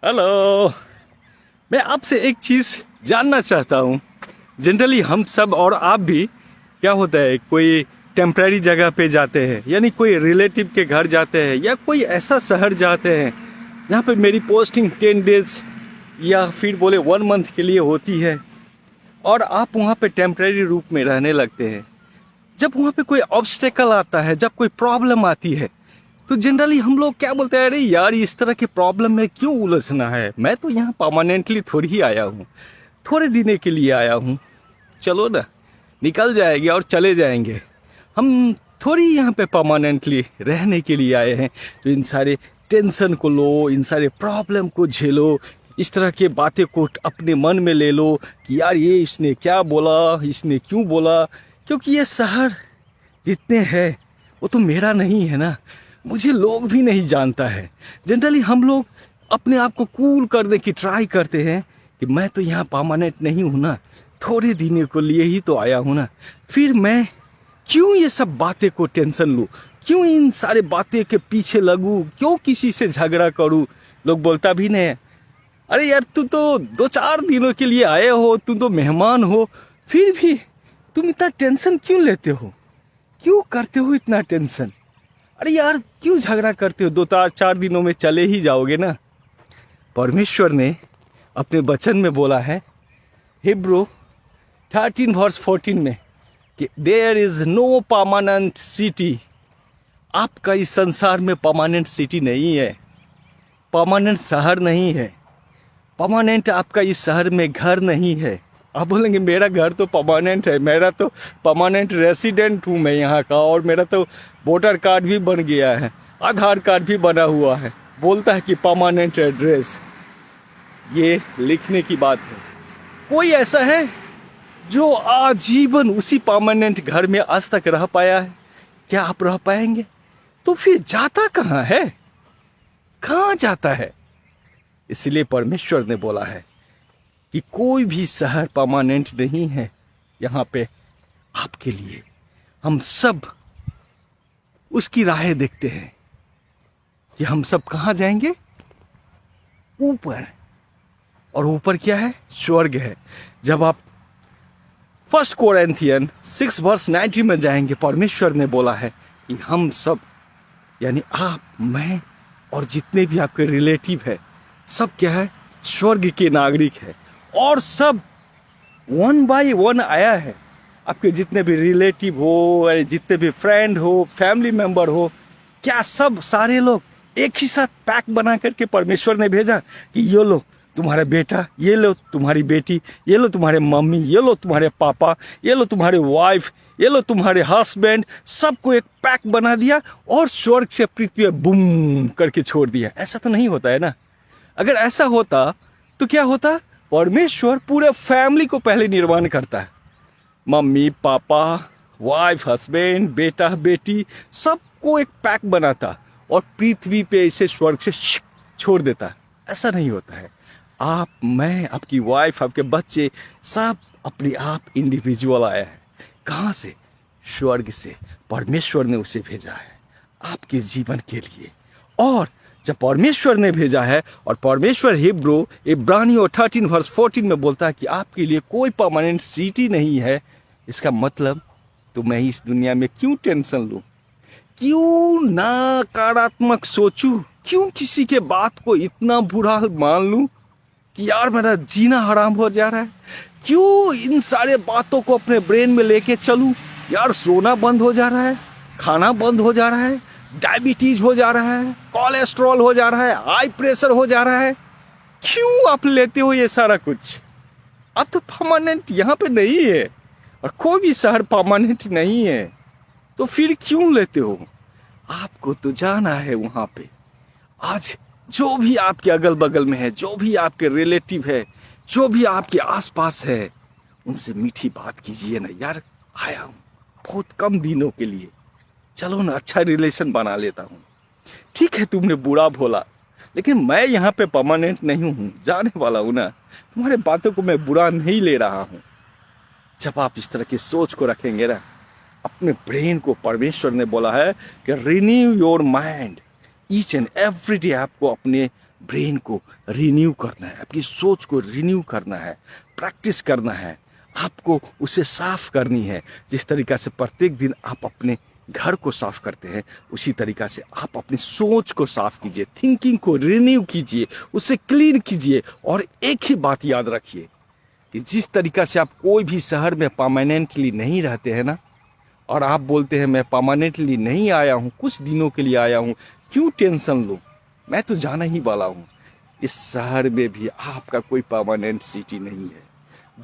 Hello. मैं आपसे एक चीज़ जानना चाहता हूँ। जनरली हम सब और आप भी, क्या होता है, कोई टेम्पररी जगह पे जाते हैं, यानी कोई रिलेटिव के घर जाते हैं या कोई ऐसा शहर जाते हैं जहाँ पे मेरी पोस्टिंग 10 डेज या फिर बोले 1 मंथ के लिए होती है, और आप वहाँ पे टेम्पररी रूप में रहने लगते हैं। जब वहाँ पे कोई ऑब्स्टेकल आता है, जब कोई प्रॉब्लम आती है, तो जनरली हम लोग क्या बोलते हैं, अरे यार इस तरह के प्रॉब्लम में क्यों उलझना है, मैं तो यहाँ परमानेंटली थोड़ी ही आया हूँ, थोड़े दिनों के लिए आया हूँ, चलो ना निकल जाएंगे और चले जाएंगे। हम थोड़ी यहाँ पे परमानेंटली रहने के लिए आए हैं। तो इन सारे टेंशन को लो, इन सारे प्रॉब्लम को झेलो, इस तरह के बातें को अपने मन में ले लो कि यार ये इसने क्या बोला, इसने क्यों बोला, क्योंकि ये शहर जितने हैं वो तो मेरा नहीं है ना, मुझे लोग भी नहीं जानता है। जनरली हम लोग अपने आप को कूल करने की ट्राई करते हैं कि मैं तो यहाँ परमानेंट नहीं हूँ ना, थोड़े दिनों को लिए ही तो आया हूँ ना, फिर मैं क्यों ये सब बातें को टेंशन लूँ, क्यों इन सारे बातें के पीछे लगूँ, क्यों किसी से झगड़ा करूँ। लोग बोलता भी नहीं है, अरे यार तू तो 2-4 दिनों के लिए आए हो, तू तो मेहमान हो, फिर भी तुम इतना टेंशन क्यों लेते हो, क्यों करते हो इतना टेंशन। अरे यार क्यों झगड़ा करते हो, 2-4 दिनों में चले ही जाओगे ना। परमेश्वर ने अपने वचन में बोला है, हिब्रू 13:14 में, कि there is no permanent city. आपका इस संसार में परमानेंट सिटी नहीं है, परमानेंट शहर नहीं है, परमानेंट आपका इस शहर में घर नहीं है। आप बोलेंगे मेरा घर तो परमानेंट है, मेरा तो परमानेंट रेसिडेंट हूँ मैं यहाँ का, और मेरा तो वोटर कार्ड भी बन गया है, आधार कार्ड भी बना हुआ है, बोलता है कि परमानेंट एड्रेस। ये लिखने की बात है। कोई ऐसा है जो आजीवन उसी परमानेंट घर में आज तक रह पाया है? क्या आप रह पाएंगे? तो फिर जाता कहाँ है, कहाँ जाता है? इसलिए परमेश्वर ने बोला है कि कोई भी शहर परमानेंट नहीं है यहाँ पे आपके लिए। हम सब उसकी राहें देखते हैं कि हम सब कहाँ जाएंगे, ऊपर। और ऊपर क्या है? स्वर्ग है। जब आप 1 कोरिन्थियन 6:90 में जाएंगे, परमेश्वर ने बोला है कि हम सब, यानी आप, मैं और जितने भी आपके रिलेटिव है, सब क्या है? स्वर्ग के नागरिक है। और सब 1 बाय 1 आया है। आपके जितने भी रिलेटिव हो, जितने भी फ्रेंड हो, फैमिली मेंबर हो, क्या सब सारे लोग एक ही साथ पैक बना करके परमेश्वर ने भेजा कि ये लो तुम्हारा बेटा, ये लो तुम्हारी बेटी, ये लो तुम्हारे मम्मी, ये लो तुम्हारे पापा, ये लो तुम्हारे वाइफ, ये लो तुम्हारे हस्बैंड, सबको एक पैक बना दिया और स्वर्ग से पृथ्वी पे बूम करके छोड़ दिया। ऐसा तो नहीं होता है ना। अगर ऐसा होता तो क्या होता? परमेश्वर पूरे फैमिली को पहले निर्माण करता है, मम्मी पापा, वाइफ, हस्बैंड, बेटा बेटी, सबको एक पैक बनाता और पृथ्वी पे इसे स्वर्ग से छोड़ देता। ऐसा नहीं होता है। आप, मैं, आपकी वाइफ, आपके बच्चे, सब अपने आप इंडिविजुअल आया है। कहाँ से? स्वर्ग से। परमेश्वर ने उसे भेजा है आपके जीवन के लिए। और जब परमेश्वर ने भेजा है, और परमेश्वर हिब्रू इब्रानियों 13:14 में बोलता है कि आपके लिए कोई परमानेंट सिटी नहीं है, इसका मतलब तो मैं इस दुनिया में क्यों टेंशन लूं, क्यों नकारात्मक सोचूं, क्यों किसी के बात को इतना बुरा मान लूं कि यार मेरा जीना हराम हो जा रहा है, क्यों इन सारे बातों को अपने ब्रेन में लेके चलूं, यार सोना बंद हो जा रहा है, खाना बंद हो जा रहा है, डायबिटीज हो जा रहा है, कोलेस्ट्रॉल हो जा रहा है, हाई प्रेशर हो जा रहा है, क्यों आप लेते हो ये सारा कुछ? आप तो परमानेंट यहाँ पे नहीं है, और कोई भी शहर परमानेंट नहीं है, तो फिर क्यों लेते हो? आपको तो जाना है वहां पे। आज जो भी आपके अगल बगल में है, जो भी आपके रिलेटिव है, जो भी आपके आसपास है, उनसे मीठी बात कीजिए ना, यार आया हूँ बहुत कम दिनों के लिए, चलो ना अच्छा रिलेशन बना लेता हूँ। ठीक है तुमने बुरा बोला, लेकिन मैं यहाँ पे परमानेंट नहीं हूँ, जाने वाला हूँ ना। तुम्हारे बातों को मैं बुरा नहीं ले रहा हूँ। जब आप इस तरह की सोच को रखेंगे ना, अपने ब्रेन को, परमेश्वर ने बोला है कि renew your mind each and every day. आपको अपने ब्रेन को रिन्यू करना है, आपकी सोच को रिन्यू करना है, प्रैक्टिस करना है, आपको उसे साफ करनी है। जिस तरीका से प्रत्येक दिन आप अपने घर को साफ करते हैं, उसी तरीका से आप अपनी सोच को साफ कीजिए, थिंकिंग को रिन्यू कीजिए, उसे क्लीन कीजिए। और एक ही बात याद रखिए कि जिस तरीका से आप कोई भी शहर में परमानेंटली नहीं रहते हैं ना, और आप बोलते हैं मैं परमानेंटली नहीं आया हूँ, कुछ दिनों के लिए आया हूँ, क्यों टेंशन लूँ, मैं तो जाना ही वाला हूँ। इस शहर में भी आपका कोई परमानेंट सिटी नहीं है,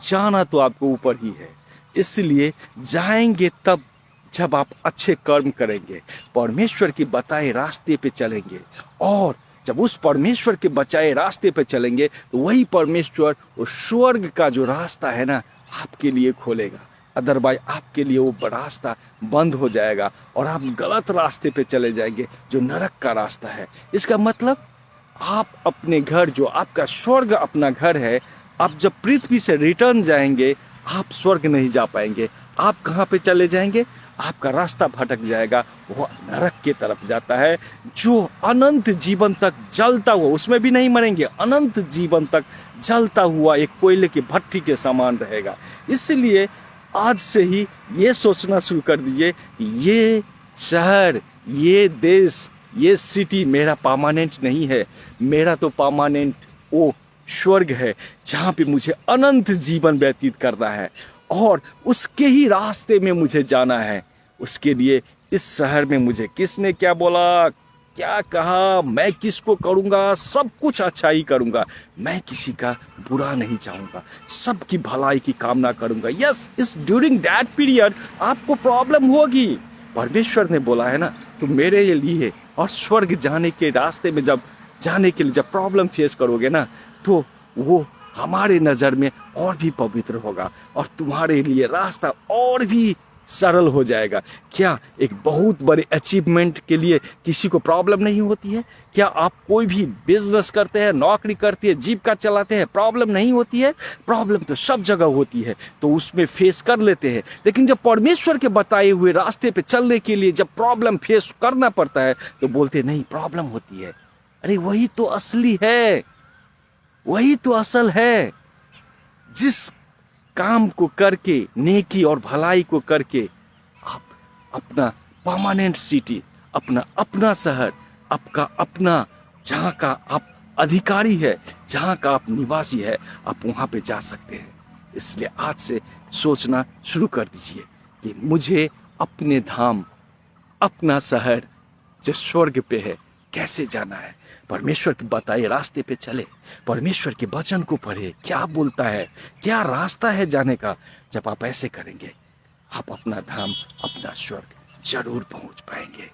जाना तो आपको ऊपर ही है। इसलिए जाएंगे तब जब आप अच्छे कर्म करेंगे, परमेश्वर के बताए रास्ते पे चलेंगे, और जब उस परमेश्वर के बचाए रास्ते पे चलेंगे तो वही परमेश्वर उस स्वर्ग का जो रास्ता है ना आपके लिए खोलेगा। अदरवाइज आपके लिए वो रास्ता बंद हो जाएगा और आप गलत रास्ते पे चले जाएंगे जो नरक का रास्ता है। इसका मतलब आप अपने घर, जो आपका स्वर्ग अपना घर है, आप जब पृथ्वी से रिटर्न जाएंगे आप स्वर्ग नहीं जा पाएंगे। आप कहाँ पे चले जाएंगे? आपका रास्ता भटक जाएगा, वो नरक की तरफ जाता है, जो अनंत जीवन तक जलता हुआ, उसमें भी नहीं मरेंगे, अनंत जीवन तक जलता हुआ एक कोयले की भट्टी के समान रहेगा। इसलिए आज से ही ये सोचना शुरू कर दीजिए कि ये शहर, ये देश, ये सिटी मेरा परमानेंट नहीं है, मेरा तो परमानेंट वो स्वर्ग है जहाँ पे मुझे अनंत जीवन व्यतीत करना है और उसके ही रास्ते में मुझे जाना है। उसके लिए इस शहर में मुझे किसने क्या बोला, क्या कहा, मैं किसको करूँगा, सब कुछ अच्छा ही करूँगा, मैं किसी का बुरा नहीं चाहूँगा, सबकी भलाई की कामना करूँगा। यस, इस ड्यूरिंग दैट पीरियड आपको प्रॉब्लम होगी, परमेश्वर ने बोला है ना, तो मेरे लिए और स्वर्ग जाने के रास्ते में जब जाने के लिए जब प्रॉब्लम फेस करोगे ना, तो वो हमारे नज़र में और भी पवित्र होगा और तुम्हारे लिए रास्ता और भी सरल हो जाएगा। क्या एक बहुत बड़े अचीवमेंट के लिए किसी को प्रॉब्लम नहीं होती है? क्या आप कोई भी बिजनेस करते हैं, नौकरी करते हैं, जीविका चलाते हैं, प्रॉब्लम नहीं होती है? प्रॉब्लम तो सब जगह होती है, तो उसमें फेस कर लेते हैं। लेकिन जब परमेश्वर के बताए हुए रास्ते पे चलने के लिए जब प्रॉब्लम फेस करना पड़ता है तो बोलते नहीं, प्रॉब्लम होती है। अरे वही तो असली है, वही तो असल है। जिस काम को करके, नेकी और भलाई को करके आप अपना परमानेंट सिटी, अपना अपना शहर, आपका अपना, जहाँ का आप अधिकारी है, जहाँ का आप निवासी है, आप वहाँ पे जा सकते हैं। इसलिए आज से सोचना शुरू कर दीजिए कि मुझे अपने धाम, अपना शहर जो स्वर्ग पे है, कैसे जाना है। परमेश्वर के बताए रास्ते पे चले, परमेश्वर के वचन को पढ़े, क्या बोलता है, क्या रास्ता है जाने का। जब आप ऐसे करेंगे आप अपना धाम, अपना स्वर्ग जरूर पहुंच पाएंगे।